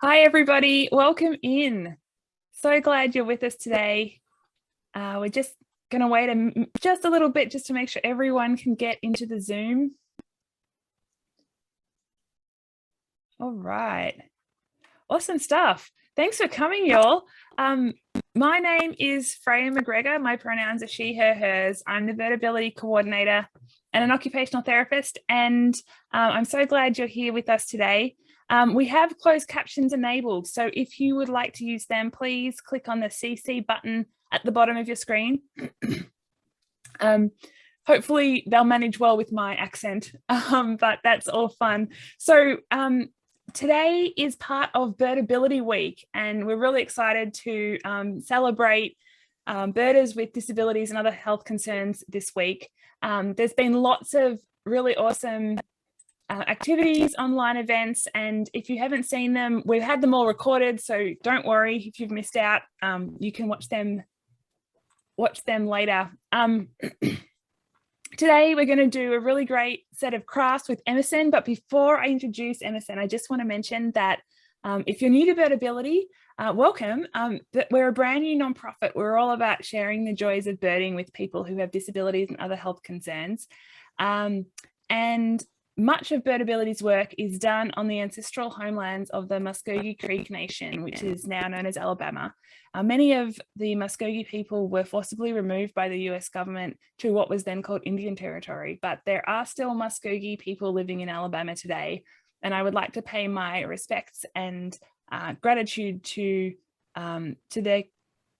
Hi, everybody. Welcome in. So glad you're with us today. We're just going to wait just a little bit just to make sure everyone can get into the Zoom. All right. Awesome stuff. Thanks for coming, y'all. My name is Freya McGregor. My pronouns are she, her, hers. I'm the Birdability Coordinator and an occupational therapist. And I'm so glad you're here with us today. We have closed captions enabled. So if you would like to use them, please click on the CC button at the bottom of your screen. Hopefully they'll manage well with my accent, but that's all fun. So today is part of Birdability Week, and we're really excited to celebrate birders with disabilities and other health concerns this week. There's been lots of really awesome activities, online events, and if you haven't seen them, we've had them all recorded, so don't worry if you've missed out. You can watch them later. Today, we're going to do a really great set of crafts with Emerson, but before I introduce Emerson, I just want to mention that if you're new to Birdability, welcome. We're a brand new nonprofit. We're all about sharing the joys of birding with people who have disabilities and other health concerns. And much of Birdability's work is done on the ancestral homelands of the Muskogee Creek Nation, which is now known as Alabama. Many of the Muskogee people were forcibly removed by the US government to what was then called Indian Territory, but there are still Muskogee people living in Alabama today. And I would like to pay my respects and gratitude to their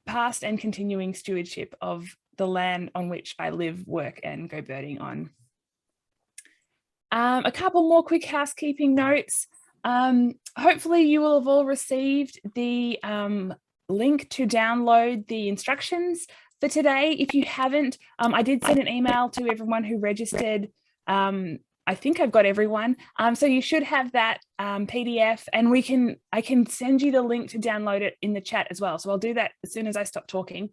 past and continuing stewardship of the land on which I live, work, and go birding on. A couple more quick housekeeping notes. Hopefully you will have all received the link to download the instructions for today. If you haven't, I did send an email to everyone who registered. I think I've got everyone. So you should have that PDF, and I can send you the link to download it in the chat as well. So I'll do that as soon as I stop talking.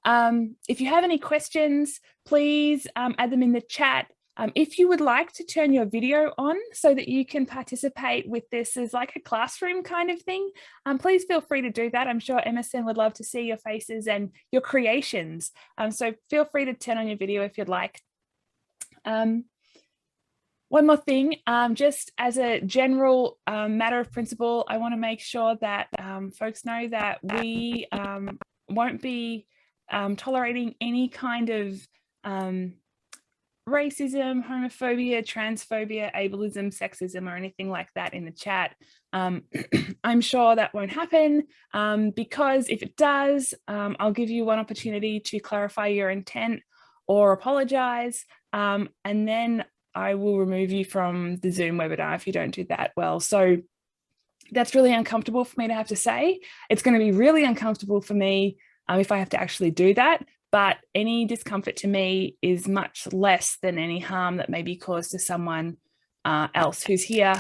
If you have any questions, please add them in the chat. If you would like to turn your video on so that you can participate with this as like a classroom kind of thing, please feel free to do that. I'm sure Emerson would love to see your faces and your creations. So feel free to turn on your video if you'd like. One more thing, just as a general matter of principle, I want to make sure that folks know that we won't be tolerating any kind of racism, homophobia, transphobia, ableism, sexism, or anything like that in the chat. I'm sure that won't happen because if it does, I'll give you one opportunity to clarify your intent or apologize, and then I will remove you from the Zoom webinar if you don't do that well. So that's really uncomfortable for me to have to say. It's going to be really uncomfortable for me if I have to actually do that. But any discomfort to me is much less than any harm that may be caused to someone else who's here,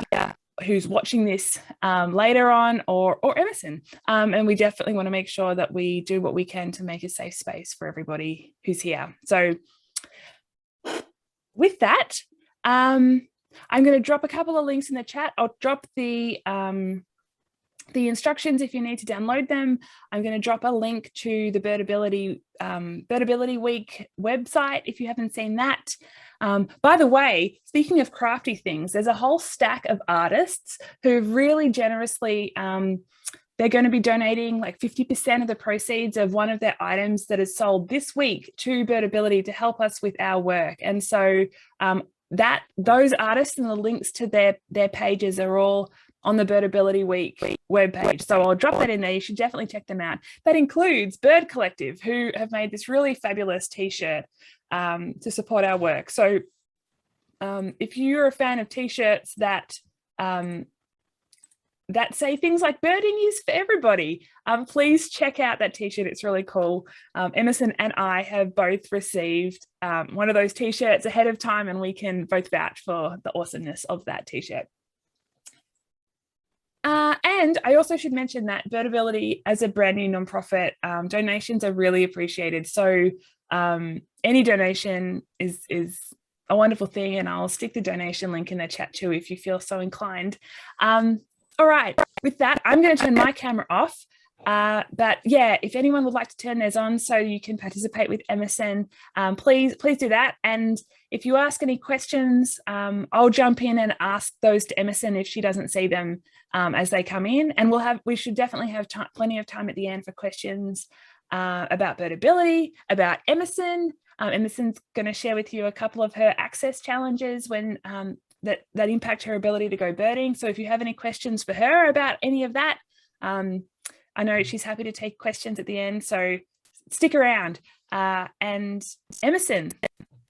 who's watching this later on, or Emerson. And we definitely want to make sure that we do what we can to make a safe space for everybody who's here. So with that, I'm going to drop a couple of links in the chat. I'll drop the instructions if you need to download them. I'm going to drop a link to the Birdability Week website if you haven't seen that. By the way, speaking of crafty things, there's a whole stack of artists who really generously, they're going to be donating like 50% of the proceeds of one of their items that is sold this week to Birdability to help us with our work. And so those artists and the links to their pages are all on the Birdability Week webpage. So I'll drop that in there. You should definitely check them out. That includes Bird Collective, who have made this really fabulous t-shirt to support our work. So if you're a fan of t-shirts that say things like birding is for everybody, please check out that t-shirt. It's really cool. Emerson and I have both received one of those t-shirts ahead of time, and we can both vouch for the awesomeness of that t-shirt. And I also should mention that Birdability, as a brand new nonprofit, donations are really appreciated. So any donation is a wonderful thing, and I'll stick the donation link in the chat too if you feel so inclined. All right, with that, I'm going to turn my camera off. But yeah, if anyone would like to turn theirs on so you can participate with Emerson, please do that. And if you ask any questions, I'll jump in and ask those to Emerson if she doesn't see them as they come in. And we should definitely have plenty of time at the end for questions about birdability, about Emerson. Emerson's going to share with you a couple of her access challenges when that impact her ability to go birding. So if you have any questions for her about any of that, I know she's happy to take questions at the end, so stick around. And Emerson,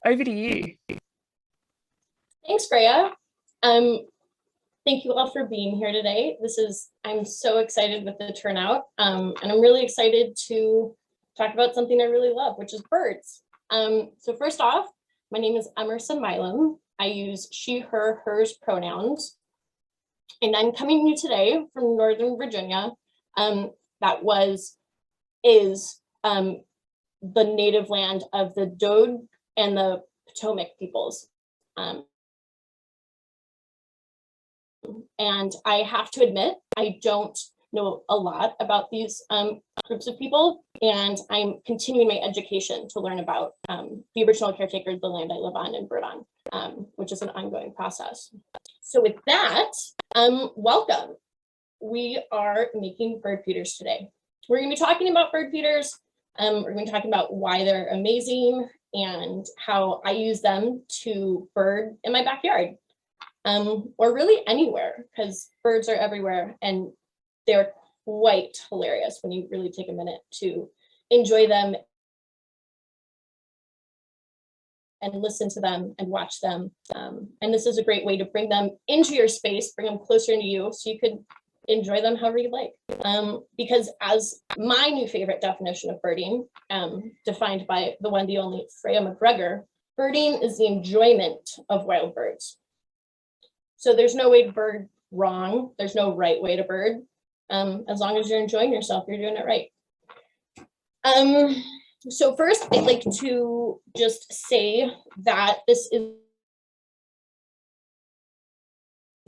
over to you. Thanks, Freya. Thank you all for being here today. I'm so excited with the turnout, and I'm really excited to talk about something I really love, which is birds. So first off, my name is Emerson Milam. I use she, her, hers pronouns, and I'm coming to you today from Northern Virginia. That is the native land of the Dode and the Potomac peoples. And I have to admit, I don't know a lot about these groups of people, and I'm continuing my education to learn about the original caretakers, the land I live on and bird on, which is an ongoing process. So with that, welcome. We are making bird feeders today. We're going to be talking about bird feeders. We're going to be talking about why they're amazing and how I use them to bird in my backyard, or really anywhere, because birds are everywhere and they're quite hilarious when you really take a minute to enjoy them and listen to them and watch them. And this is a great way to bring them into your space, bring them closer into you so you could enjoy them however you like. Because as my new favorite definition of birding, defined by the one, the only Freya McGregor, birding is the enjoyment of wild birds. So there's no way to bird wrong. There's no right way to bird. As long as you're enjoying yourself, you're doing it right. So first, I'd like to just say that this is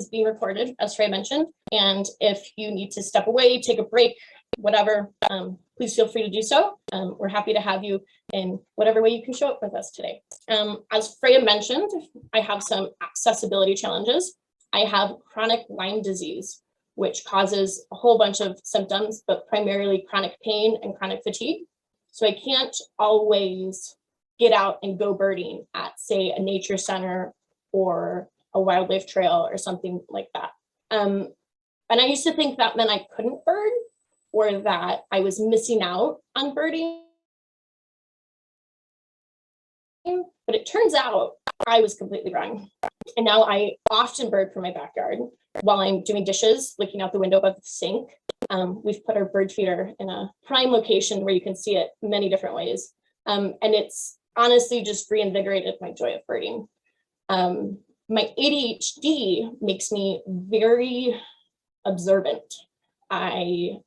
being recorded, as Freya mentioned. And if you need to step away, take a break, whatever, please feel free to do so. We're happy to have you in whatever way you can show up with us today. As Freya mentioned, I have some accessibility challenges. I have chronic Lyme disease, which causes a whole bunch of symptoms, but primarily chronic pain and chronic fatigue. So I can't always get out and go birding at, say, a nature center or a wildlife trail or something like that. And I used to think that meant I couldn't bird or that I was missing out on birding. But it turns out I was completely wrong. And now I often bird from my backyard while I'm doing dishes, looking out the window above the sink. We've put our bird feeder in a prime location where you can see it many different ways. And it's honestly just reinvigorated my joy of birding. My ADHD makes me very observant. I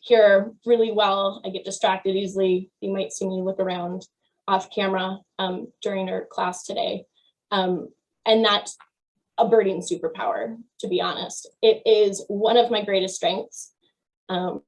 hear really well. I get distracted easily. You might see me look around off camera during our class today. And that's a birding superpower, to be honest. It is one of my greatest strengths. And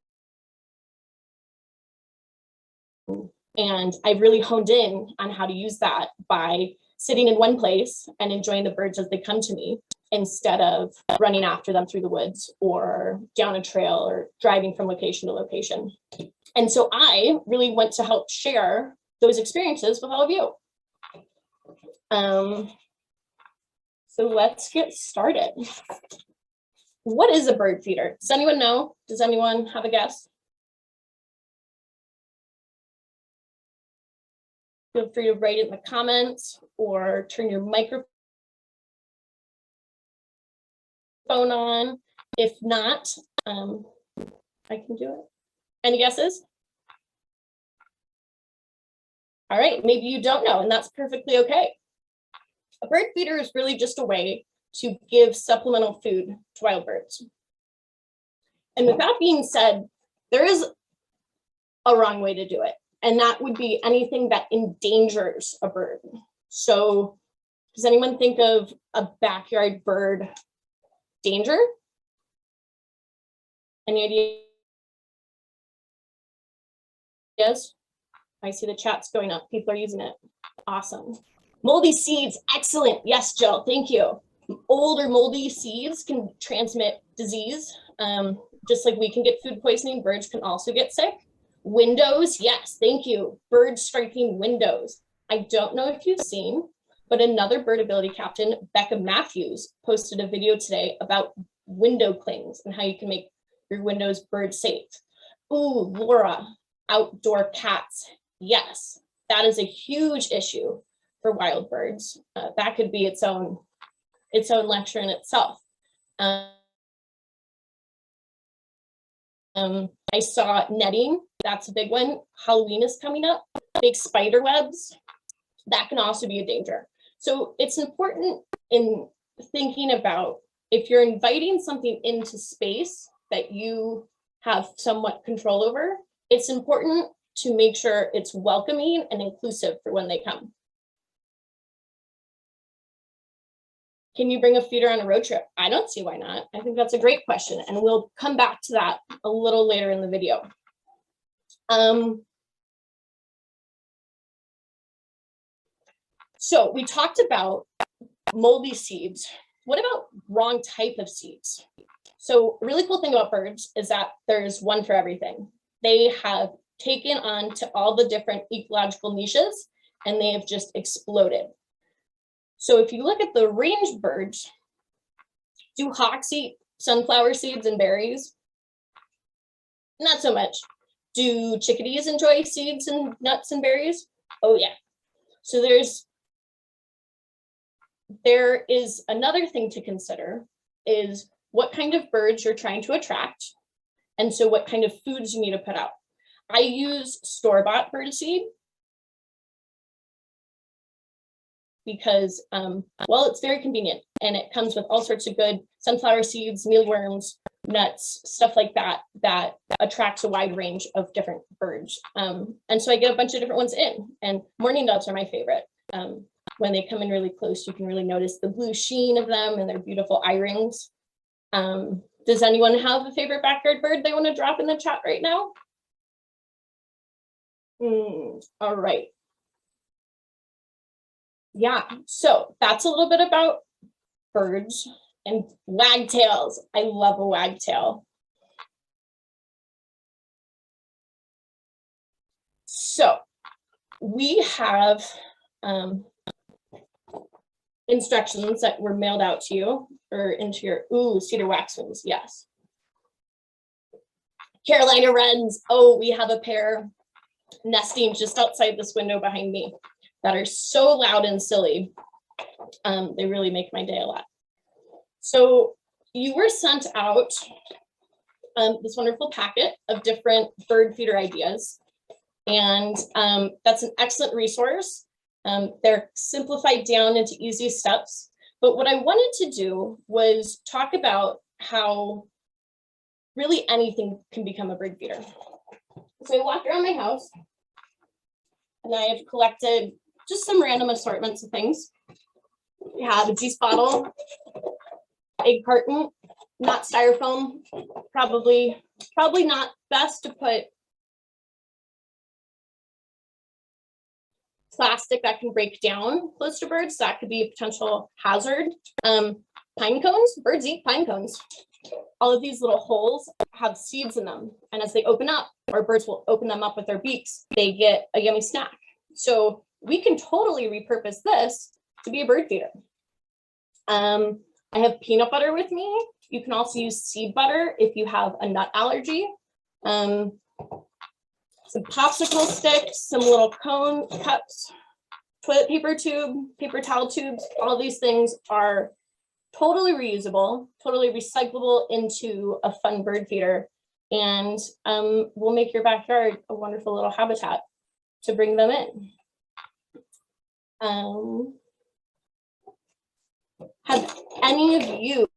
I've really honed in on how to use that by sitting in one place and enjoying the birds as they come to me instead of running after them through the woods or down a trail or driving from location to location. And so I really want to help share those experiences with all of you. So let's get started. What is a bird feeder? Does anyone know? Does anyone have a guess? Feel free to write it in the comments or turn your microphone on. If not, I can do it. Any guesses? All right, maybe you don't know, and that's perfectly okay. A bird feeder is really just a way to give supplemental food to wild birds. And with that being said, there is a wrong way to do it, and that would be anything that endangers a bird. So does anyone think of a backyard bird danger? Any ideas? I see the chat's going up. People are using it. Awesome. Moldy seeds. Excellent. Yes, Jill. Thank you. Old or moldy seeds can transmit disease. Just like we can get food poisoning, birds can also get sick. Windows. Yes. Thank you. Bird striking windows. I don't know if you've seen, but another Birdability captain, Becca Matthews, posted a video today about window clings and how you can make your windows bird safe. Ooh, Laura, outdoor cats. Yes, that is a huge issue for wild birds. That could be its own lecture in itself. I saw netting. That's a big one. Halloween is coming up. Big spider webs. That can also be a danger. So it's important in thinking about if you're inviting something into space that you have somewhat control over, it's important to make sure it's welcoming and inclusive for when they come. Can you bring a feeder on a road trip? I don't see why not. I think that's a great question, and we'll come back to that a little later in the video. So we talked about moldy seeds. What about wrong type of seeds? So a really cool thing about birds is that there's one for everything. They have taken on to all the different ecological niches, and they have just exploded. So if you look at the range birds, do hawks eat sunflower seeds and berries? Not so much. Do chickadees enjoy seeds and nuts and berries? Oh yeah. So there is another thing to consider is what kind of birds you're trying to attract. And so what kind of foods you need to put out. I use store-bought birdseed because, well, it's very convenient and it comes with all sorts of good sunflower seeds, mealworms, nuts, stuff like that, that attracts a wide range of different birds. And so I get a bunch of different ones in, and mourning doves are my favorite. When they come in really close, you can really notice the blue sheen of them and their beautiful eye rings. Does anyone have a favorite backyard bird they want to drop in the chat right now? All right. Yeah, so that's a little bit about birds and wagtails. I love a wagtail. So we have instructions that were mailed out to you or into your, cedar waxwings, yes. Carolina wrens, oh, we have a pair nesting just outside this window behind me that are so loud and silly. They really make my day a lot. So you were sent out this wonderful packet of different bird feeder ideas. And that's an excellent resource. They're simplified down into easy steps. But what I wanted to do was talk about how really anything can become a bird feeder. So I walked around my house and I have collected just some random assortments of things. We have a juice bottle, egg carton, not styrofoam, probably not best to put plastic that can break down close to birds. That could be a potential hazard. Pine cones, birds eat pine cones. All of these little holes have seeds in them. And as they open up, or birds will open them up with their beaks, they get a yummy snack. So we can totally repurpose this to be a bird feeder. I have peanut butter with me. You can also use seed butter if you have a nut allergy. Some popsicle sticks, some little cone cups, toilet paper tube, paper towel tubes. All these things are totally reusable, totally recyclable into a fun bird feeder, and will make your backyard a wonderful little habitat to bring them in. Have any of you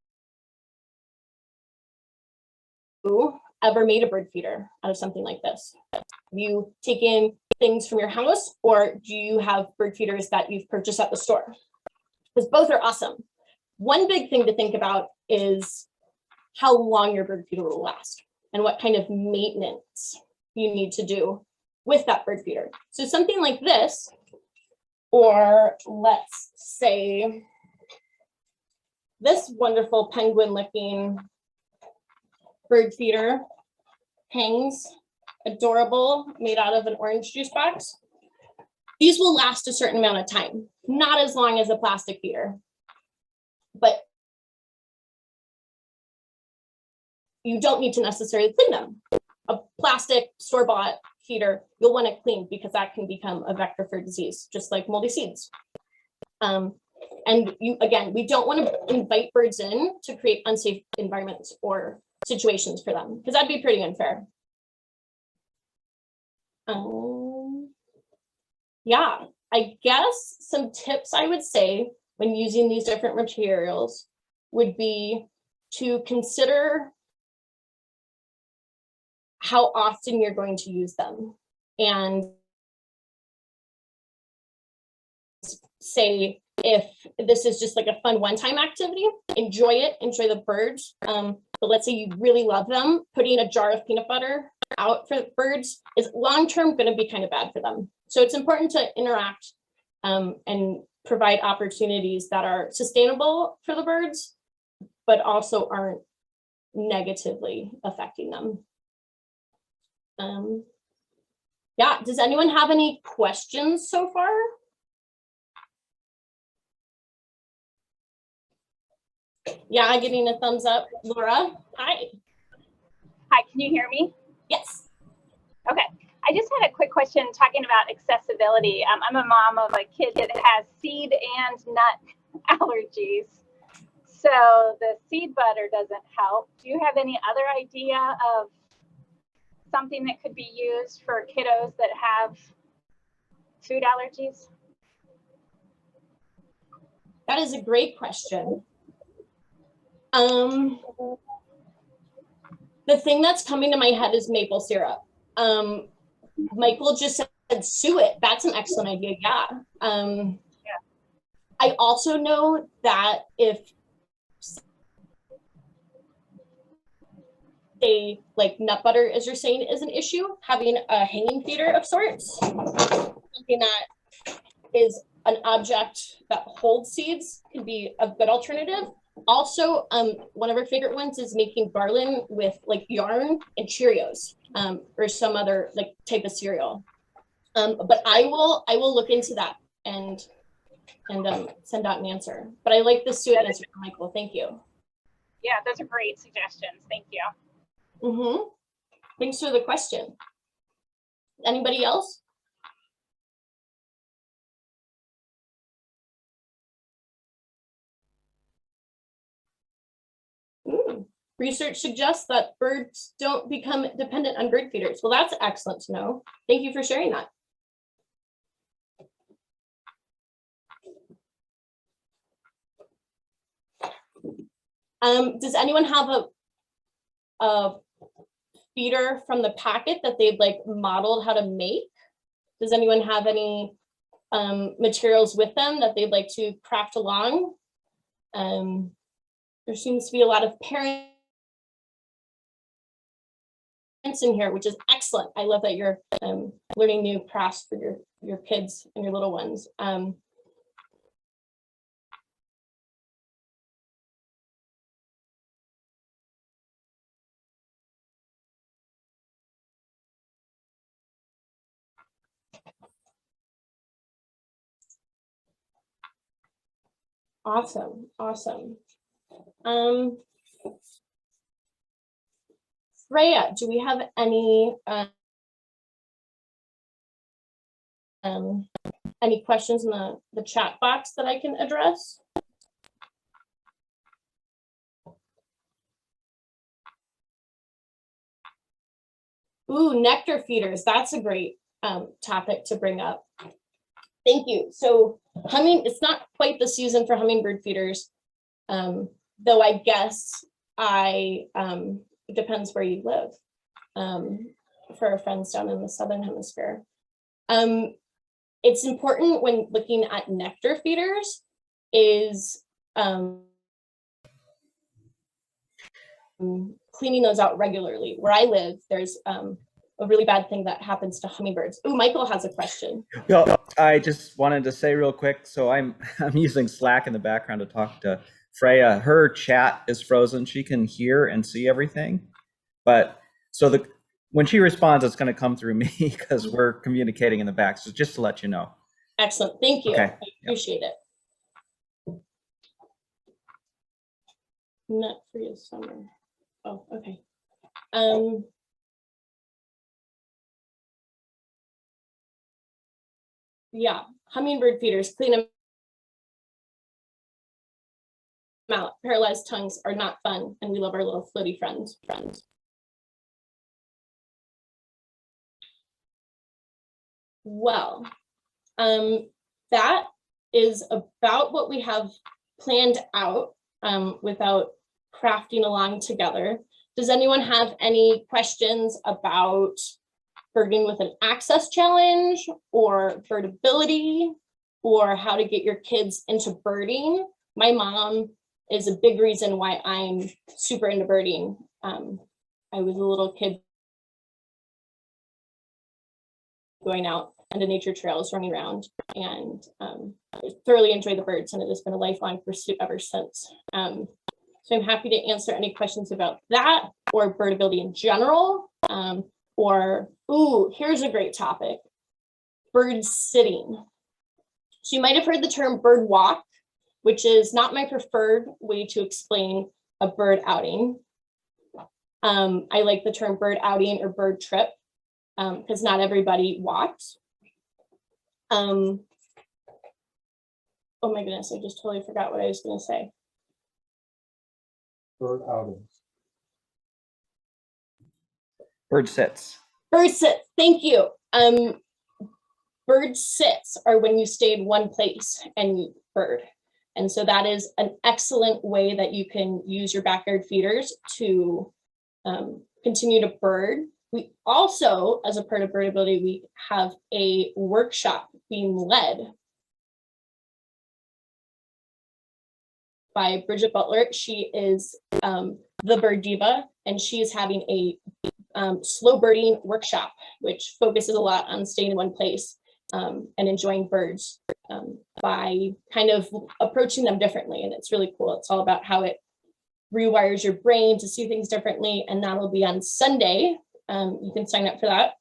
ever made a bird feeder out of something like this? Have you taken things from your house, or do you have bird feeders that you've purchased at the store? Because both are awesome. One big thing to think about is how long your bird feeder will last. and what kind of maintenance you need to do with that bird feeder. So something like this, or let's say this wonderful penguin looking bird feeder hangs adorable, made out of an orange juice box. These will last a certain amount of time, not as long as a plastic feeder, but you don't need to necessarily clean them. A plastic store-bought feeder, you'll want to clean because that can become a vector for disease, just like moldy seeds. And we don't want to invite birds in to create unsafe environments or situations for them, because that'd be pretty unfair. Yeah, I guess some tips I would say when using these different materials would be to consider how often you're going to use them, and say if this is just like a fun one-time activity, enjoy it, enjoy the birds. But let's say you really love them, putting a jar of peanut butter out for birds is long-term going to be kind of bad for them. So it's important to interact and provide opportunities that are sustainable for the birds, but also aren't negatively affecting them. Yeah, does anyone have any questions so far? Yeah, getting a thumbs up. Laura, hi. Hi, can you hear me? Yes. Okay, I just had a quick question talking about accessibility. I'm a mom of a kid that has seed and nut allergies. So the seed butter doesn't help. Do you have any other idea of something that could be used for kiddos that have food allergies? That is a great question. The thing that's coming to my head is maple syrup. Michael just said suet. That's an excellent idea. Yeah. I also know that if say like nut butter, as you're saying, is an issue, having a hanging feeder of sorts, something that is an object that holds seeds, can be a good alternative. Also, one of our favorite ones is making garland with like yarn and Cheerios, or some other like type of cereal. But I will look into that and send out an answer. But I like the suit answer from Michael. Thank you. Yeah, those are great suggestions. Thank you. Thanks for the question. Anybody else? Research suggests that birds don't become dependent on bird feeders. Well, that's excellent to know. Thank you for sharing that. Does anyone have a feeder from the packet that they'd like modeled how to make? Does anyone have any materials with them that they'd like to craft along? There seems to be a lot of parents in here, which is excellent. I love that you're learning new crafts for your kids and your little ones. Awesome, awesome. Freya, do we have any questions in the chat box that I can address? Ooh, nectar feeders. That's a great topic to bring up. Thank you. So it's not quite the season for hummingbird feeders, though I guess it depends where you live, for our friends down in the Southern Hemisphere. It's important when looking at nectar feeders is cleaning those out regularly. Where I live, there's a really bad thing that happens to hummingbirds. Oh, Michael has a question. Well, I just wanted to say real quick. So I'm using Slack in the background to talk to Freya. Her chat is frozen. She can hear and see everything, but so when she responds, it's going to come through me because we're communicating in the back. So just to let you know. Excellent. Thank you. Okay. I appreciate it. Not for your summer. Oh, okay. Yeah, hummingbird feeders, clean them out. Paralyzed tongues are not fun, and we love our little floaty friends. Well, that is about what we have planned out without crafting along together. Does anyone have any questions about birding with an access challenge or birdability or how to get your kids into birding? My mom is a big reason why I'm super into birding. I was a little kid going out into nature trails, running around, and I thoroughly enjoy the birds, and it has been a lifelong pursuit ever since. So I'm happy to answer any questions about that or birdability in general. Or, ooh, here's a great topic, bird sitting. So you might have heard the term bird walk, which is not my preferred way to explain a bird outing. I like the term bird outing or bird trip because not everybody walks. Oh my goodness, I just totally forgot what I was going to say. Bird outings. Bird sits. Bird sits, thank you. Bird sits are when you stay in one place and you bird. And so that is an excellent way that you can use your backyard feeders to continue to bird. We also, as a part of Birdability Week, have a workshop being led by Bridget Butler. She is the bird diva, and she is having a slow birding workshop, which focuses a lot on staying in one place and enjoying birds by kind of approaching them differently. And it's really cool. It's all about how it rewires your brain to see things differently. And that'll be on Sunday. You can sign up for that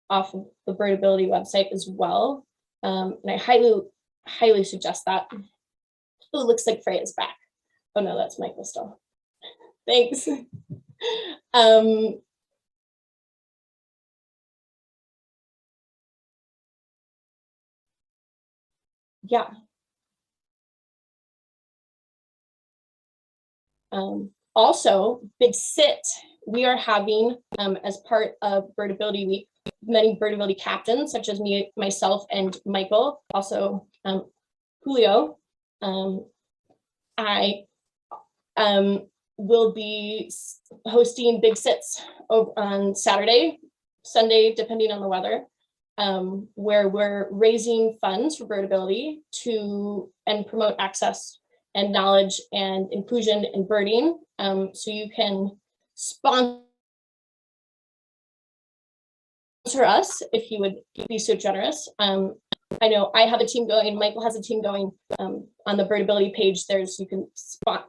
off of the Birdability website as well. And I highly suggest that. Oh, it looks like Freya's back. Oh no, that's Michael still. Thanks. Yeah. Also, Big Sit, we are having, as part of Birdability Week, many Birdability captains, such as me, myself, and Michael, also Julio. I will be hosting Big Sits on Saturday, Sunday, depending on the weather, where we're raising funds for Birdability and promote access and knowledge and inclusion in birding. So you can sponsor us if you would be so generous. I know I have a team going, Michael has a team going on the Birdability page. You can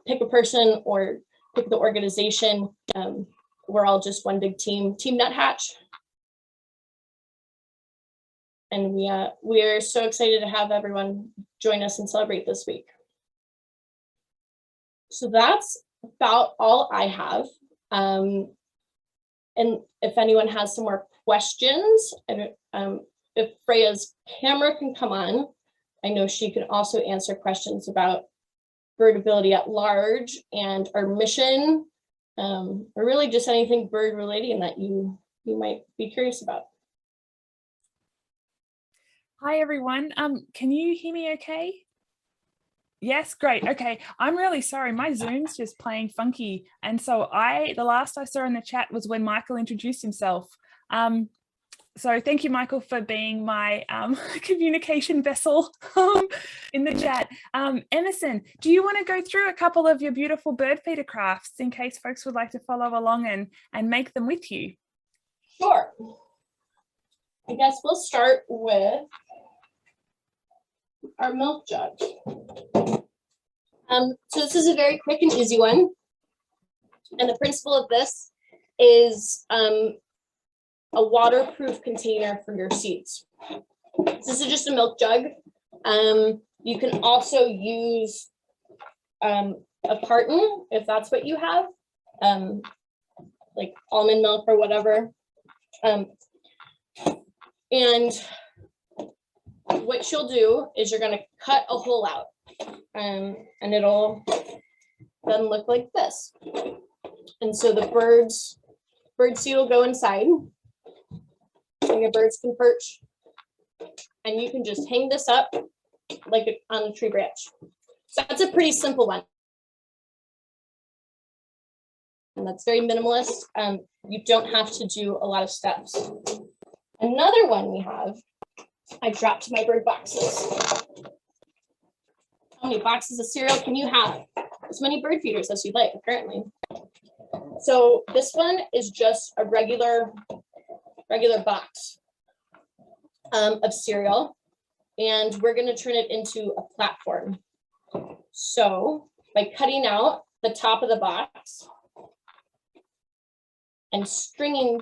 pick a person or pick the organization. We're all just one big team, Team Nuthatch. And we are so excited to have everyone join us and celebrate this week. So that's about all I have. And if anyone has some more questions, if Freya's camera can come on, I know she can also answer questions about birdability at large and our mission, or really just anything bird relating that you might be curious about. Hi, everyone. Can you hear me okay? Yes, great. Okay, I'm really sorry. My Zoom's just playing funky. And so the last I saw in the chat was when Michael introduced himself. So thank you, Michael, for being my communication vessel in the chat. Emerson, do you want to go through a couple of your beautiful bird feeder crafts in case folks would like to follow along and make them with you? Sure. I guess we'll start with our milk jug. So this is a very quick and easy one. And the principle of this is a waterproof container for your seeds. This is just a milk jug. You can also use a carton if that's what you have, like almond milk or whatever. And what you'll do is you're going to cut a hole out, and it'll then look like this. And so the bird seed will go inside. And your birds can perch, and you can just hang this up like on a tree branch. So that's a pretty simple one, and that's very minimalist. You don't have to do a lot of steps. Another one we have, I dropped my bird boxes. How many boxes of cereal can you have? As many bird feeders as you'd like, apparently. So this one is just a regular box of cereal, and we're going to turn it into a platform. So by cutting out the top of the box and stringing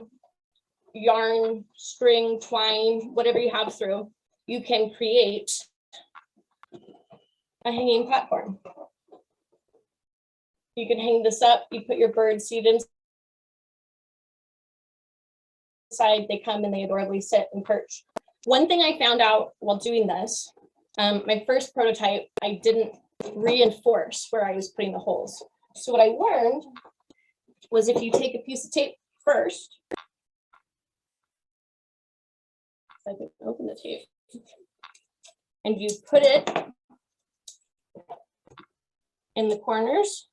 yarn, string, twine, whatever you have through, you can create a hanging platform. You can hang this up, you put your bird seed inside, they come and they adorably sit and perch. One thing I found out while doing this, my first prototype, I didn't reinforce where I was putting the holes. So what I learned was if you take a piece of tape first, I can open the tape, and you put it in the corners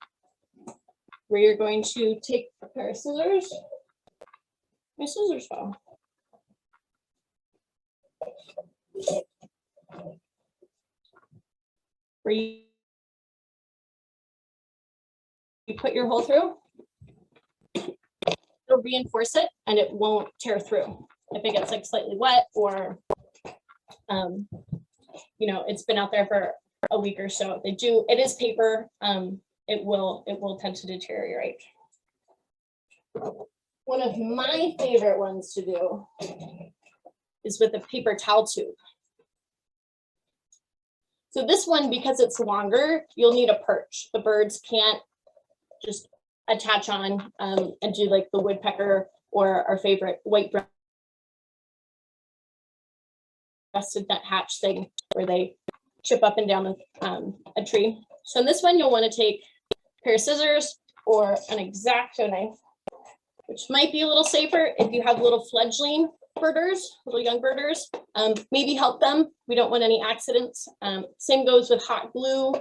where you're going to take a pair of scissors. My scissors fell. Where you put your hole through, it'll reinforce it and it won't tear through. If it gets like slightly wet or, you know, it's been out there for a week or so, it is paper, it will tend to deteriorate. One of my favorite ones to do is with a paper towel tube. So this one, because it's longer, you'll need a perch. The birds can't just attach on and do like the woodpecker or our favorite white-breasted nuthatch thing where they chip up and down a tree. So in this one, you'll want to take a pair of scissors or an X-Acto knife, which might be a little safer if you have little fledgling birders, little young birders. Maybe help them. We don't want any accidents. Same goes with hot glue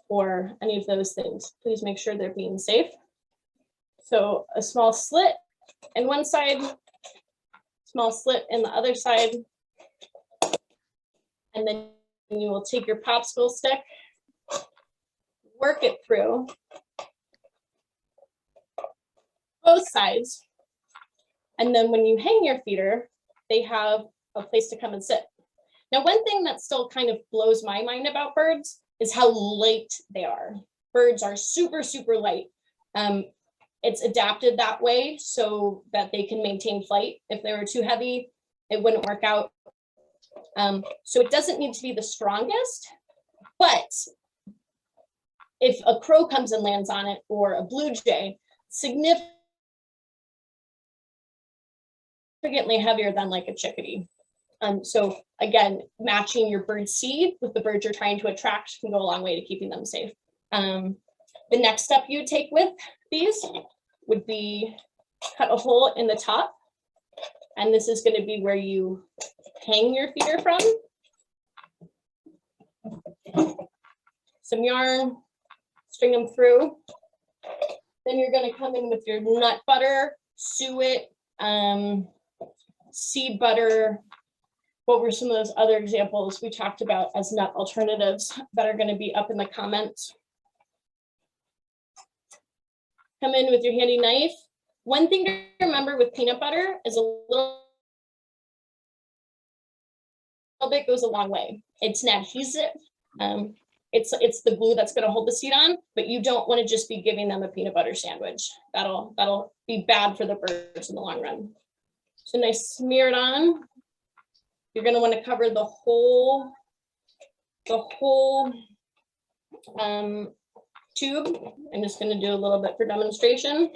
or any of those things. Please make sure they're being safe. So a small slit in one side, small slit in the other side, and then you will take your popsicle stick, work it through both sides. And then when you hang your feeder, they have a place to come and sit. Now, one thing that still kind of blows my mind about birds is how light they are. Birds are super, super light. It's adapted that way so that they can maintain flight. If they were too heavy, it wouldn't work out. So it doesn't need to be the strongest, but if a crow comes and lands on it or a blue jay, significantly heavier than like a chickadee. So again, matching your bird seed with the birds you're trying to attract can go a long way to keeping them safe. The next step you take with these would be cut a hole in the top. And this is going to be where you hang your feeder from. Some yarn, string them through. Then you're going to come in with your nut butter, suet, seed butter. What were some of those other examples we talked about as nut alternatives that are going to be up in the comments? Come in with your handy knife. One thing to remember with peanut butter is a little bit goes a long way. It's an adhesive. It's the glue that's going to hold the seed on, but you don't want to just be giving them a peanut butter sandwich. That'll be bad for the birds in the long run. So nice, smear it on. You're going to want to cover the whole tube. I'm just going to do a little bit for demonstration.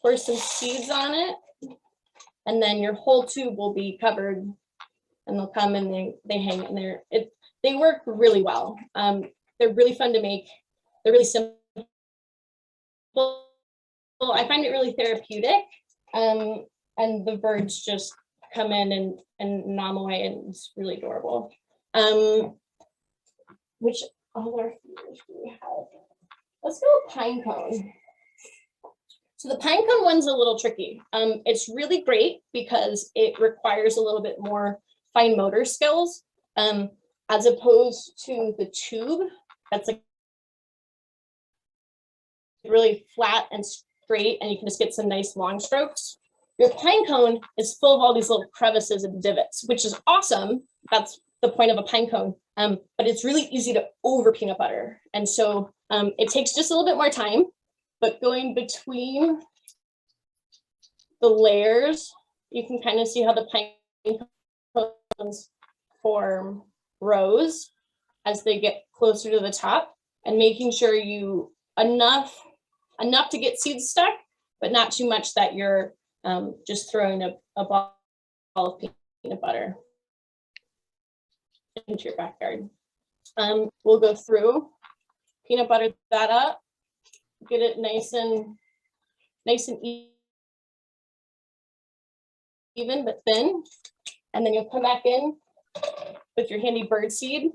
Pour some seeds on it, and then your whole tube will be covered, and they'll come and they hang in there. They work really well. They're really fun to make. They're really simple. I find it really therapeutic, and the birds just come in and nom away, and it's really adorable. Which other feeders do we have? Let's go with pine cone. So the pine cone one's a little tricky. It's really great because it requires a little bit more fine motor skills, as opposed to the tube that's like really flat and straight, and you can just get some nice long strokes. Your pine cone is full of all these little crevices and divots, which is awesome. That's the point of a pine cone, but it's really easy to over peanut butter. And so it takes just a little bit more time, but going between the layers, you can kind of see how the pine cones form rows as they get closer to the top, and making sure you enough to get seeds stuck, but not too much that you're just throwing a ball of peanut butter into your backyard. We'll go through, peanut butter that up, get it nice and even but thin, and then you'll come back in with your handy bird seed,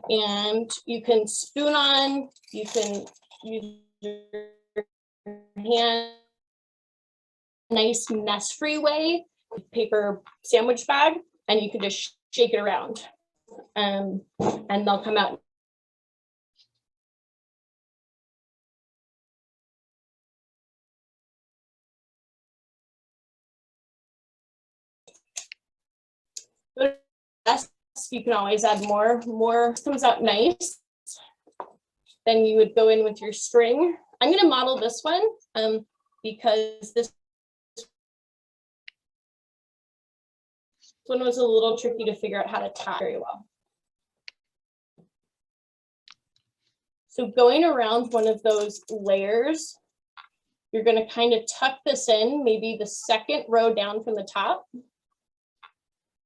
and you can spoon on, you can use your hand, nice mess-free way, paper sandwich bag, and you can just shake it around, and they'll come out. You can always add more comes out nice. Then you would go in with your string. I'm going to model this one because this one was a little tricky to figure out how to tie very well. So going around one of those layers, you're going to kind of tuck this in, maybe the second row down from the top.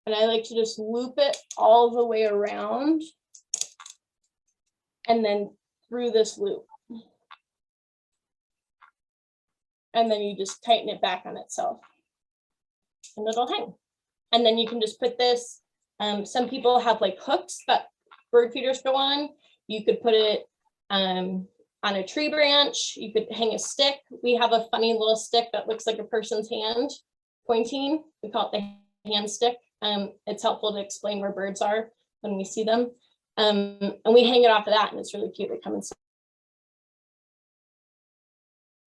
And I like to just loop it all the way around and then through this loop. And then you just tighten it back on itself and it'll hang. And then you can just put this, some people have like hooks that bird feeders go on. You could put it on a tree branch. You could hang a stick. We have a funny little stick that looks like a person's hand pointing. We call it the hand stick. It's helpful to explain where birds are when we see them. And we hang it off of that, and it's really cute. They come and sit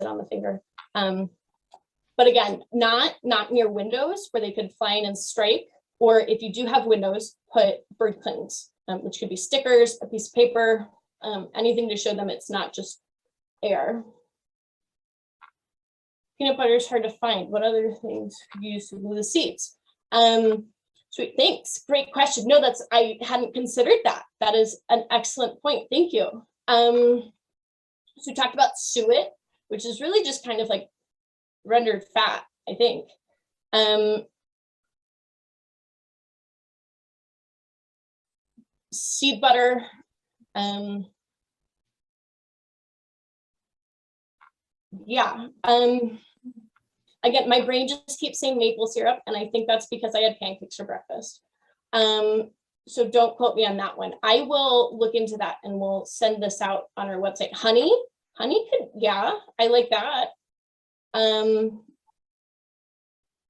on the finger. But again, not near windows where they could fly in and strike, or if you do have windows, put bird clings, which could be stickers, a piece of paper, anything to show them it's not just air. Peanut butter is hard to find. What other things could you use to glue the seeds? Sweet, thanks. Great question. No, I hadn't considered that. That is an excellent point. Thank you. So we talked about suet, which is really just kind of like rendered fat, I think. Seed butter. Yeah. Again, my brain just keeps saying maple syrup, and I think that's because I had pancakes for breakfast. So don't quote me on that one. I will look into that, and we'll send this out on our website. Honey could, yeah, I like that.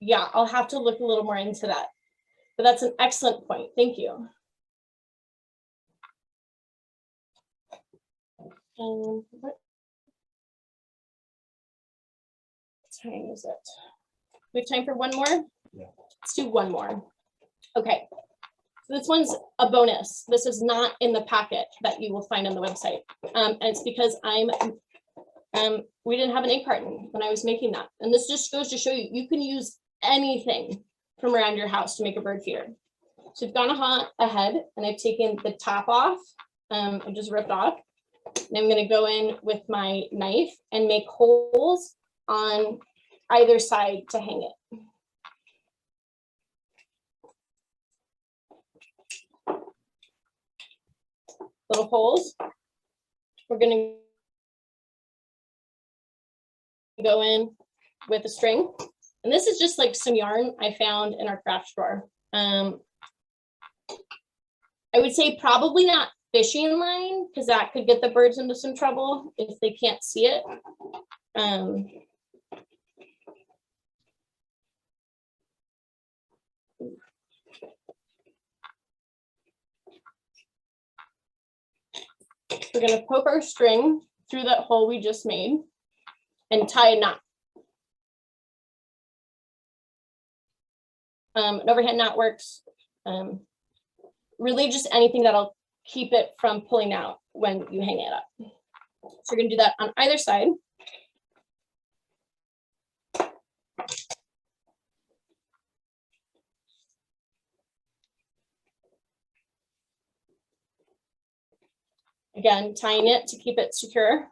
yeah, I'll have to look a little more into that. But that's an excellent point. Thank you. What time is it? We have time for one more? Yeah. Let's do one more. Okay. So this one's a bonus. This is not in the packet that you will find on the website. And it's because we didn't have an egg carton when I was making that. And this just goes to show you, you can use anything from around your house to make a bird feeder. So I've gone ahead and I've taken the top off. I just ripped off. And I'm going to go in with my knife and make holes on either side to hang it. Little holes. We're going to go in with a string. And this is just like some yarn I found in our craft store. I would say probably not fishing line, because that could get the birds into some trouble if they can't see it. We're going to poke our string through that hole we just made and tie a knot. An overhand knot works. Really just anything that'll keep it from pulling out when you hang it up. So we're going to do that on either side. Again, tying it to keep it secure.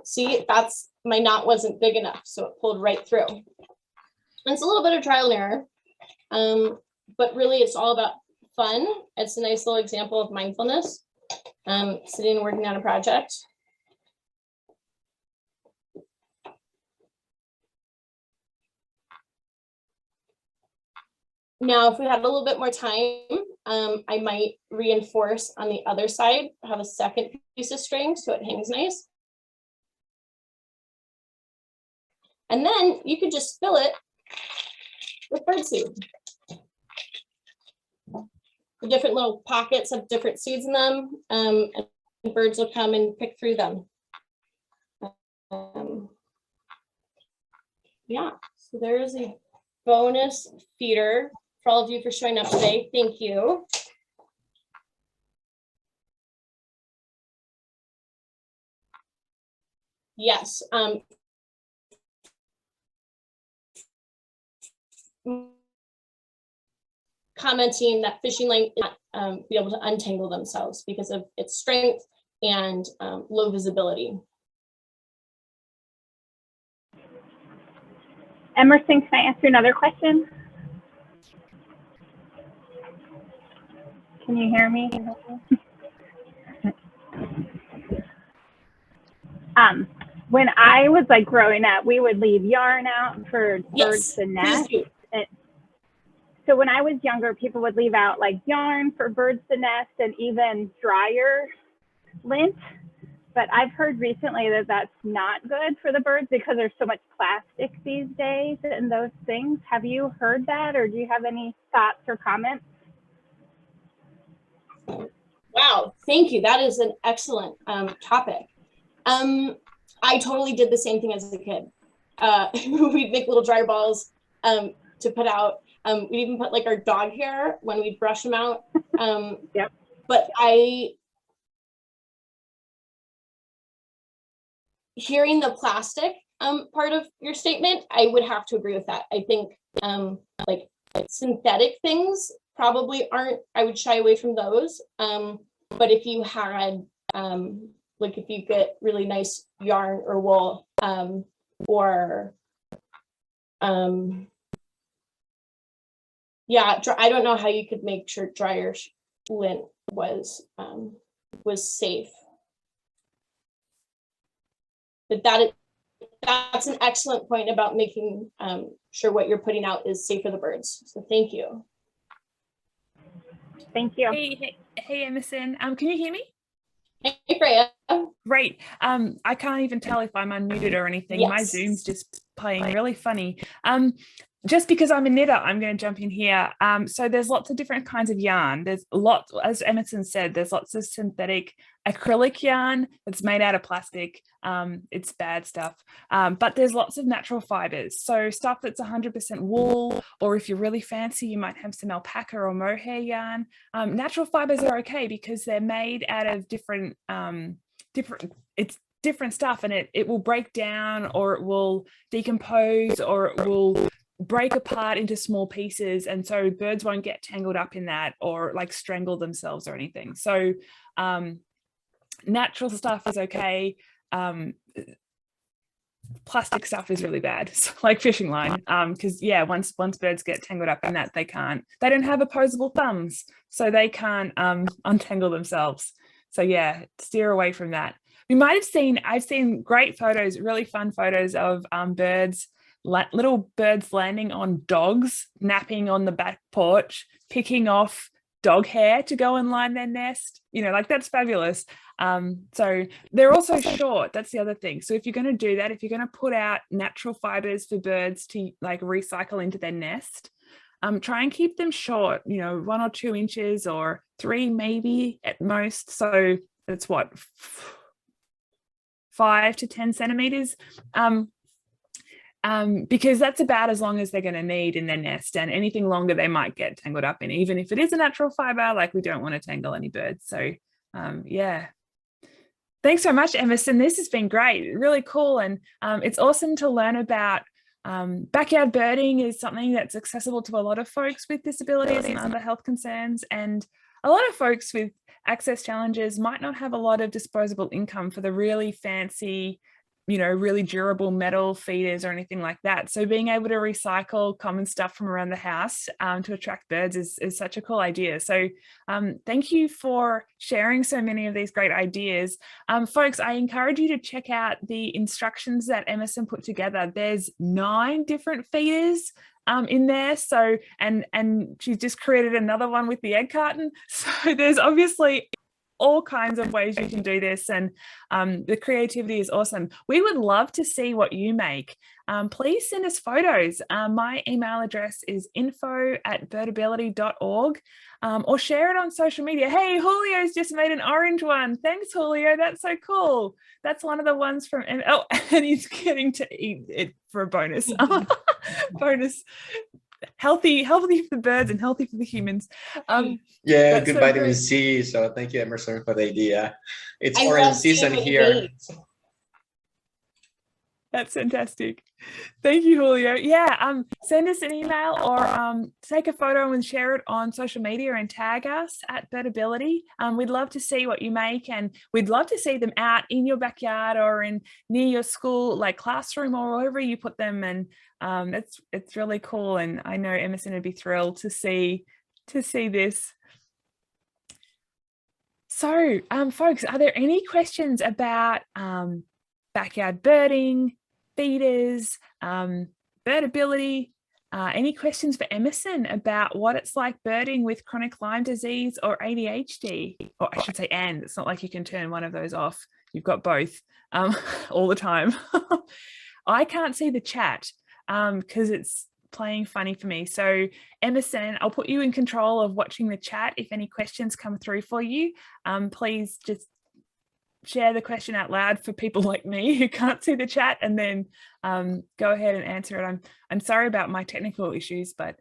See, that's my knot wasn't big enough, so it pulled right through. And it's a little bit of trial and error, but really it's all about fun. It's a nice little example of mindfulness, sitting and working on a project. Now, if we had a little bit more time, I might reinforce on the other side, have a second piece of string so it hangs nice. And then you can just fill it with birdseed. The different little pockets have different seeds in them, and birds will come and pick through them. Yeah, so there's a bonus feeder for all of you for showing up today. Thank you. Yes. Commenting that fishing line not be able to untangle themselves because of its strength and low visibility. Emerson, can I ask you another question? Can you hear me? When I was like growing up, we would leave yarn out for birds to nest. So when I was younger, people would leave out like yarn for birds to nest and even dryer lint. But I've heard recently that that's not good for the birds because there's so much plastic these days and those things. Have you heard that, or do you have any thoughts or comments? Wow, thank you. That is an excellent topic. I totally did the same thing as a kid. We'd make little dryer balls to put out. We'd even put like our dog hair when we'd brush them out. Yep. But hearing the plastic part of your statement, I would have to agree with that. I think like synthetic things probably aren't, I would shy away from those. But if you had, like if you get really nice yarn or wool, or yeah, I don't know how you could make sure dryer lint was safe. But that's an excellent point about making sure what you're putting out is safe for the birds. So thank you. Thank you. Hey Emerson, can you hear me? Hey, Freya. Great. I can't even tell if I'm unmuted or anything. My Yes. Zoom's just playing really funny. Just because I'm a knitter, I'm going to jump in here. So there's lots of different kinds of yarn. There's lots, as Emerson said, there's lots of synthetic acrylic yarn that's made out of plastic. It's bad stuff. But there's lots of natural fibers. So stuff that's 100% wool, or if you're really fancy, you might have some alpaca or mohair yarn. Natural fibers are okay because they're made out of different stuff, and it will break down, or it will decompose, or it will break apart into small pieces, and so birds won't get tangled up in that or like strangle themselves or anything. So natural stuff is okay. Plastic stuff is really bad, so like fishing line, because yeah, once birds get tangled up in that, they don't have opposable thumbs, so they can't untangle themselves. So yeah, steer away from that. You might have seen, I've seen great photos, really fun photos of birds, little birds landing on dogs, napping on the back porch, picking off dog hair to go and line their nest. You know, like that's fabulous. So they're also short. That's the other thing. So if you're going to do that, if you're going to put out natural fibers for birds to like recycle into their nest, try and keep them short, you know, 1 or 2 inches or 3 maybe at most. So that's what, 5 to 10 centimeters. Because that's about as long as they're going to need in their nest, and anything longer they might get tangled up in, even if it is a natural fiber, like we don't want to tangle any birds. So yeah, thanks so much, Emerson. This has been great, really cool, and it's awesome to learn about. Backyard birding is something that's accessible to a lot of folks with disabilities and other health concerns, and a lot of folks with access challenges might not have a lot of disposable income for the really fancy, you know, really durable metal feeders or anything like that. So being able to recycle common stuff from around the house to attract birds is such a cool idea. So thank you for sharing so many of these great ideas. Folks, I encourage you to check out the instructions that Emerson put together. There's 9 different feeders in there. So, and she's just created another one with the egg carton. So there's obviously all kinds of ways you can do this, and the creativity is awesome. We would love to see what you make. Please send us photos. My email address is info@birdability.org, or share it on social media. Hey, Julio's just made an orange one. Thanks, Julio. That's so cool. That's one of the ones from, oh, and he's getting to eat it for a bonus. Bonus. Healthy for the birds and healthy for the humans. Yeah, good so vitamin great. C. So thank you, Emerson, for the idea. It's I orange love season seeing what you here. made. That's fantastic. Thank you, Julio. Yeah, send us an email or take a photo and share it on social media and tag us at Birdability. We'd love to see what you make, and we'd love to see them out in your backyard or in near your school, like classroom or wherever you put them. And it's really cool. And I know Emerson would be thrilled to see this. So, folks, are there any questions about backyard birding, feeders, birdability? Any questions for Emerson about what it's like birding with chronic Lyme disease or ADHD? Or I should say, and it's not like you can turn one of those off. You've got both all the time. I can't see the chat because it's playing funny for me. So Emerson, I'll put you in control of watching the chat. If any questions come through for you, please just share the question out loud for people like me who can't see the chat, and then go ahead and answer it. I'm sorry about my technical issues, but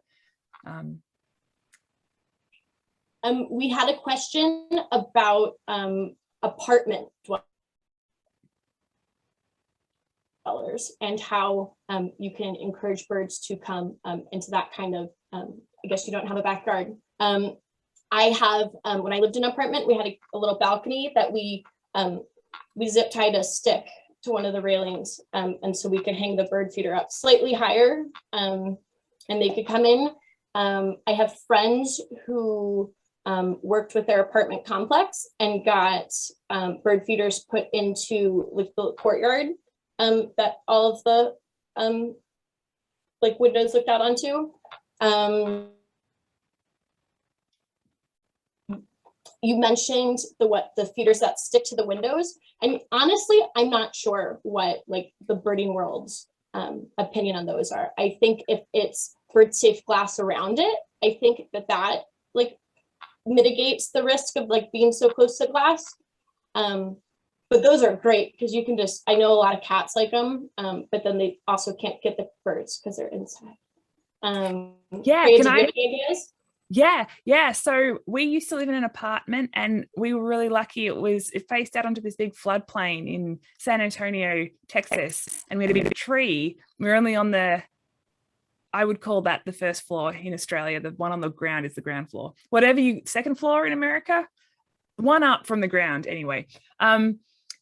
we had a question about apartment dwellers and how you can encourage birds to come into that kind of, I guess you don't have a backyard. I have, when I lived in an apartment, we had a little balcony that we zip tied a stick to one of the railings, and so we could hang the bird feeder up slightly higher, and they could come in. I have friends who worked with their apartment complex and got bird feeders put into like the courtyard that all of the like windows looked out onto. you mentioned the feeders that stick to the windows, and honestly, I'm not sure what like the birding world's opinion on those are. I think if it's bird safe glass around it, I think that like mitigates the risk of like being so close to glass. But those are great because you can just, I know a lot of cats like them, but then they also can't get the birds because they're inside. Yeah, Freya, do you have any ideas? Yeah. So we used to live in an apartment and we were really lucky. It faced out onto this big floodplain in San Antonio, Texas. And we had a big tree. We were only on I would call that the first floor in Australia. The one on the ground is the ground floor. Second floor in America, one up from the ground anyway.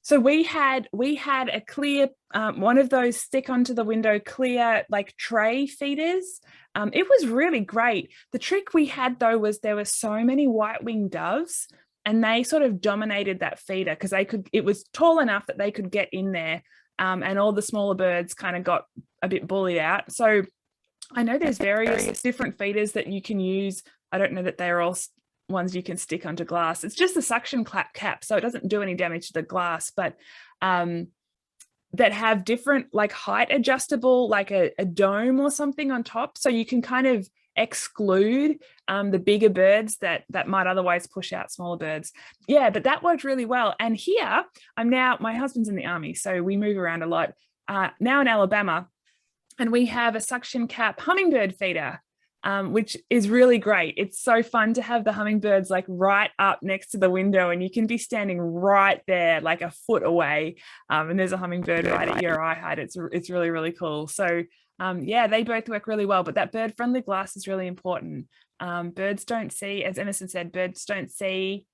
So we had a clear, one of those stick onto the window clear like tray feeders. It was really great. The trick we had though was there were so many white-winged doves and they sort of dominated that feeder because it was tall enough that they could get in there, and all the smaller birds kind of got a bit bullied out. So I know there's various different feeders that you can use. I don't know that they're all ones you can stick onto glass. It's just a suction cap, so it doesn't do any damage to the glass, but that have different like height adjustable, like a dome or something on top, so you can kind of exclude the bigger birds that might otherwise push out smaller birds. Yeah, but that worked really well. And here my husband's in the army, so we move around a lot. Now in Alabama, and we have a suction cap hummingbird feeder, which is really great. It's so fun to have the hummingbirds like right up next to the window and you can be standing right there like a foot away, and there's a hummingbird right at your eye height. It's really, really cool. So yeah, they both work really well, but that bird friendly glass is really important. Birds don't see, as Emerson said, birds don't see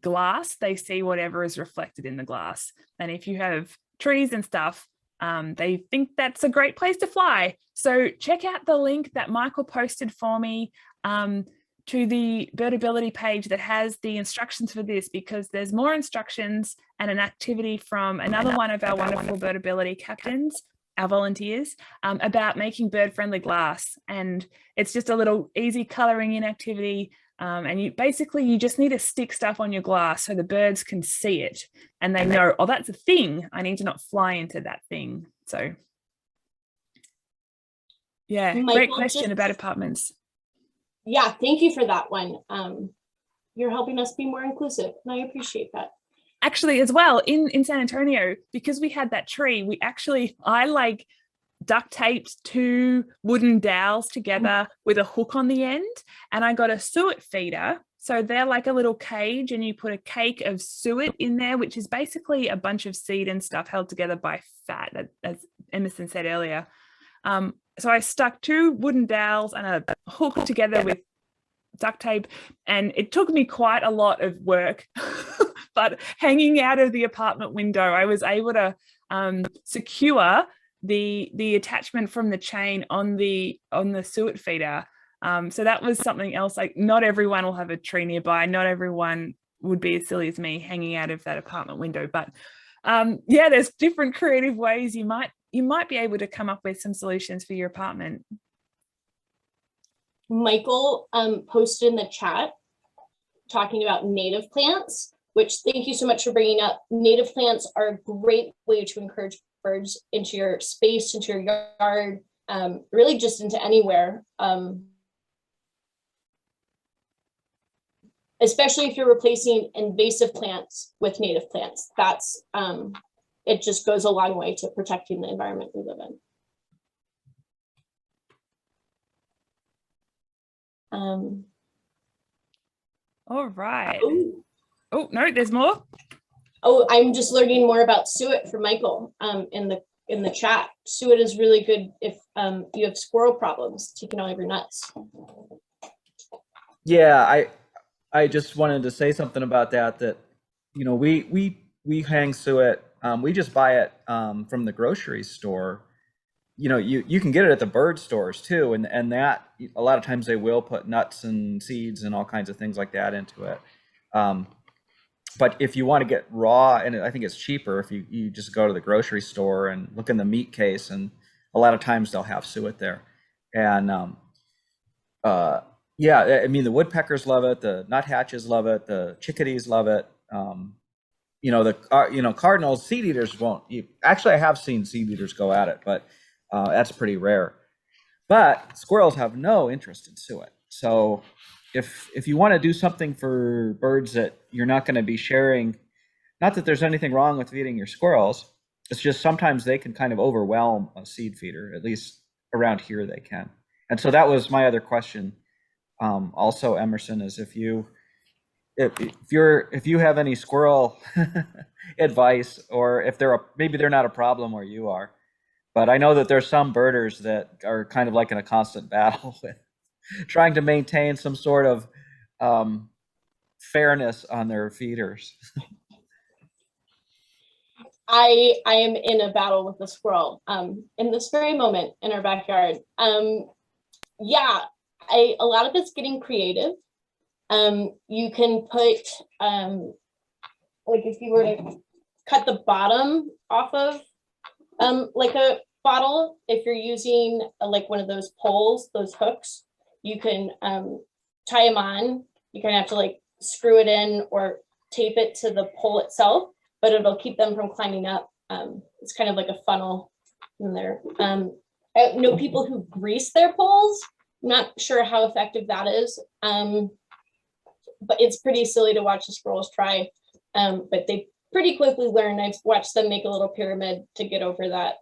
glass, they see whatever is reflected in the glass. And if you have trees and stuff, they think that's a great place to fly. So check out the link that Michael posted for me to the Birdability page that has the instructions for this, because there's more instructions and an activity from another one of our wonderful Birdability captains, our volunteers, about making bird-friendly glass. And it's just a little easy coloring in activity. And you just need to stick stuff on your glass so the birds can see it and they know, oh, that's a thing. I need to not fly into that thing. So yeah, Michael, great question about apartments. Yeah, thank you for that one. You're helping us be more inclusive and I appreciate that. Actually, as well, in San Antonio, because we had that tree, I like duct taped 2 wooden dowels together with a hook on the end, and I got a suet feeder. So they're like a little cage and you put a cake of suet in there, which is basically a bunch of seed and stuff held together by fat, as Emerson said earlier. So I stuck 2 wooden dowels and a hook together with duct tape, and it took me quite a lot of work, but hanging out of the apartment window, I was able to secure the attachment from the chain on the suet feeder. So that was something else. Like, not everyone will have a tree nearby. Not everyone would be as silly as me hanging out of that apartment window. But yeah, there's different creative ways you might be able to come up with some solutions for your apartment. Michael posted in the chat talking about native plants, which, thank you so much for bringing up. Native plants are a great way to encourage birds into your space, into your yard, really just into anywhere. Especially if you're replacing invasive plants with native plants. That's it just goes a long way to protecting the environment we live in. All right. Oh no, there's more. Oh, I'm just learning more about suet from Michael in the chat. Suet is really good if you have squirrel problems, taking all of your nuts. Yeah, I just wanted to say something about that. You know, we hang suet. We just buy it from the grocery store. You know, you can get it at the bird stores too, and that a lot of times they will put nuts and seeds and all kinds of things like that into it. But if you want to get raw, and I think it's cheaper if you just go to the grocery store and look in the meat case, and a lot of times they'll have suet there. And Yeah, I mean, the woodpeckers love it, the nuthatches love it, the chickadees love it. Cardinals, seed eaters won't. Actually, I have seen seed eaters go at it, but that's pretty rare. But squirrels have no interest in suet. So if you want to do something for birds that you're not going to be sharing, not that there's anything wrong with feeding your squirrels, it's just sometimes they can kind of overwhelm a seed feeder, at least around here they can. And so that was my other question. Also, Emerson, is if you have any squirrel advice, or if maybe they're not a problem where you are, but I know that there's some birders that are kind of like in a constant battle with trying to maintain some sort of fairness on their feeders. I am in a battle with the squirrel in this very moment in our backyard. Yeah, a lot of it's getting creative. You can put like if you were to cut the bottom off of like a bottle, if you're using like one of those poles, those hooks, you can tie them on. You kind of have to like screw it in or tape it to the pole itself, but it'll keep them from climbing up. It's kind of like a funnel in there. I know people who grease their poles. I'm not sure how effective that is, but it's pretty silly to watch the squirrels try. But they pretty quickly learn. I've watched them make a little pyramid to get over that.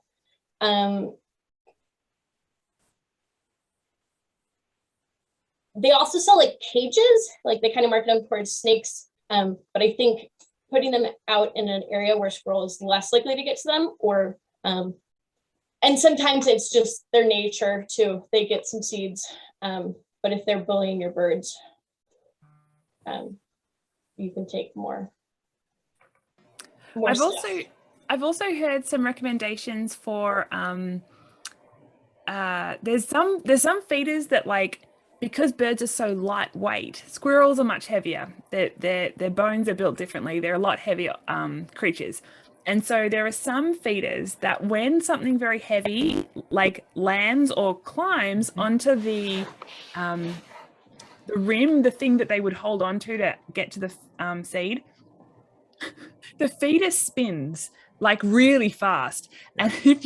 They also sell like cages, like they kind of market them towards snakes. But I think putting them out in an area where squirrel is less likely to get to them, or and sometimes it's just their nature too. They get some seeds, but if they're bullying your birds, you can take more I've stuff. also heard some recommendations for there's some feeders that, like, because birds are so lightweight, squirrels are much heavier. Their bones are built differently. They're a lot heavier creatures. And so there are some feeders that when something very heavy, like lands or climbs onto the rim, the thing that they would hold on to get to the seed, the feeder spins like really fast. And if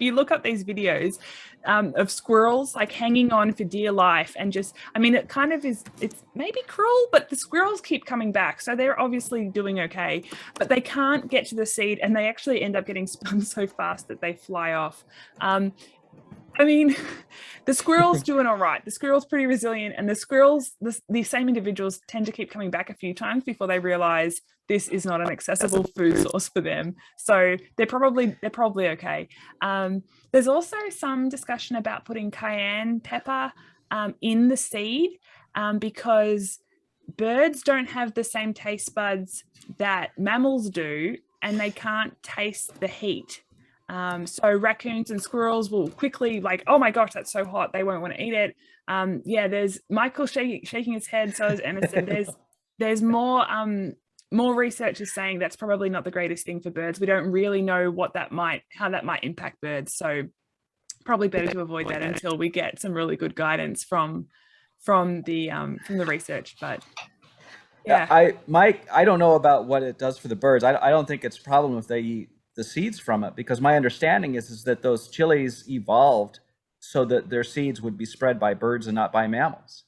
you look up these videos of squirrels like hanging on for dear life, and just, I mean, it kind of is, it's maybe cruel, but the squirrels keep coming back, so they're obviously doing okay, but they can't get to the seed, and they actually end up getting spun so fast that they fly off. I mean, the squirrel's doing all right. The squirrel's pretty resilient, and the squirrels, the same individuals tend to keep coming back a few times before they realize this is not an accessible food source for them. So they're probably okay. There's also some discussion about putting cayenne pepper in the seed because birds don't have the same taste buds that mammals do, and they can't taste the heat. So raccoons and squirrels will quickly, like, oh my gosh, that's so hot, they won't want to eat it. Yeah, there's Michael shaking his head, so is Emerson. There's more research is saying that's probably not the greatest thing for birds. We don't really know how that might impact birds, so probably better to avoid that until we get some really good guidance from the research. But yeah, I don't know about what it does for the birds. I don't think it's a problem if they eat the seeds from it, because my understanding is that those chilies evolved so that their seeds would be spread by birds and not by mammals.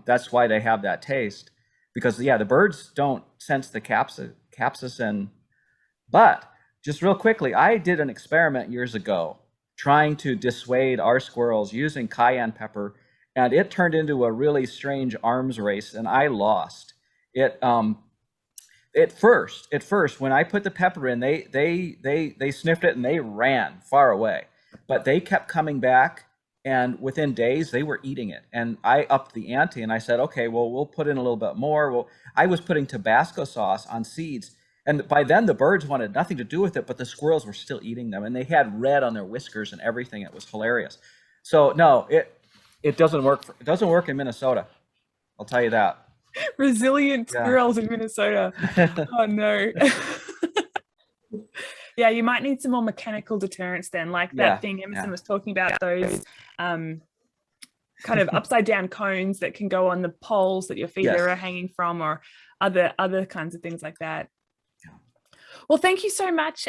That's why they have that taste, because yeah, the birds don't sense the capsaicin. But just real quickly, I did an experiment years ago trying to dissuade our squirrels using cayenne pepper, and it turned into a really strange arms race, and I lost. At first, when I put the pepper in, they sniffed it and they ran far away. But they kept coming back, and within days they were eating it. And I upped the ante and I said, okay, well, we'll put in a little bit more. Well, I was putting Tabasco sauce on seeds, and by then the birds wanted nothing to do with it, but the squirrels were still eating them, and they had red on their whiskers and everything. It was hilarious. So no, it doesn't work. It doesn't work in Minnesota. I'll tell you that. Resilient squirrels in Minnesota. Oh no. Yeah, you might need some more mechanical deterrents then, like that thing Emerson was talking about, those kind of upside down cones that can go on the poles that your feet Yes. are hanging from, or other kinds of things like that. Well, thank you so much,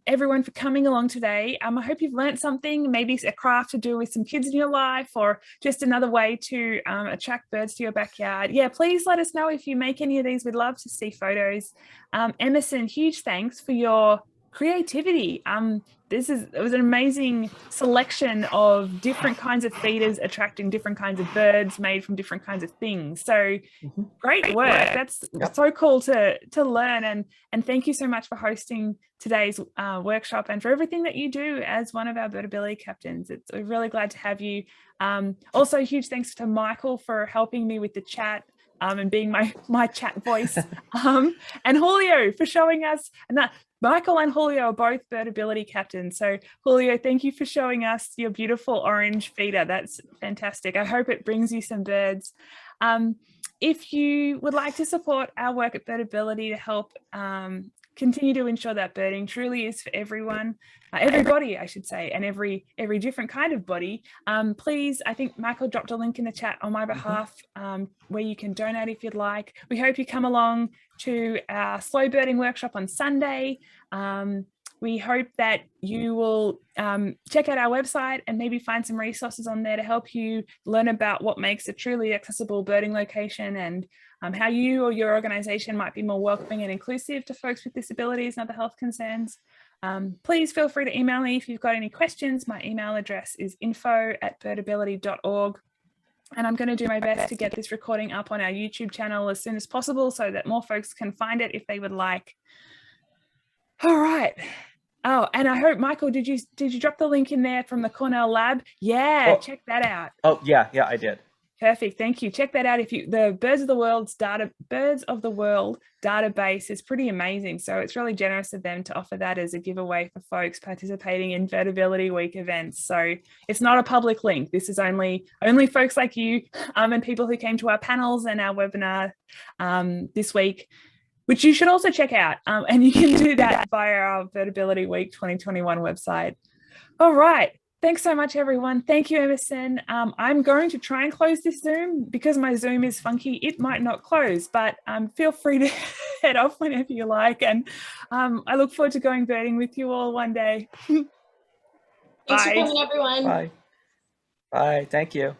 everyone, for coming along today. I hope you've learned something, maybe a craft to do with some kids in your life, or just another way to attract birds to your backyard. Yeah, please let us know if you make any of these. We'd love to see photos. Emerson, huge thanks for your creativity. It was an amazing selection of different kinds of feeders attracting different kinds of birds made from different kinds of things. So great work. That's so cool to learn, and thank you so much for hosting today's workshop and for everything that you do as one of our Birdability captains. We're really glad to have you. Also, huge thanks to Michael for helping me with the chat and being my chat voice, and Julio for showing us. And that Michael and Julio are both Birdability captains. So Julio, thank you for showing us your beautiful orange feeder. That's fantastic. I hope it brings you some birds. If you would like to support our work at Birdability to help continue to ensure that birding truly is for everyone, everybody, I should say, and every different kind of body, please, I think Michael dropped a link in the chat on my behalf where you can donate if you'd like. We hope you come along to our slow birding workshop on Sunday. We hope that you will check out our website and maybe find some resources on there to help you learn about what makes a truly accessible birding location, and how you or your organization might be more welcoming and inclusive to folks with disabilities and other health concerns. Please feel free to email me if you've got any questions. My email address is info@birdability.org. And I'm going to do my best to get this recording up on our YouTube channel as soon as possible so that more folks can find it if they would like. All right. Oh, and I hope, Michael, did you drop the link in there from the Cornell lab? Yeah, check that out. Oh, yeah, I did. Perfect. Thank you. Check that out. The Birds of the World database is pretty amazing. So it's really generous of them to offer that as a giveaway for folks participating in Birdability Week events. So it's not a public link. This is only folks like you and people who came to our panels and our webinar this week, which you should also check out. And you can do that via our Birdability Week 2021 website. All right. Thanks so much, everyone. Thank you, Emerson. I'm going to try and close this Zoom because my Zoom is funky. It might not close, but feel free to head off whenever you like. And I look forward to going birding with you all one day. Thanks for coming, everyone. Bye. Bye. Thank you.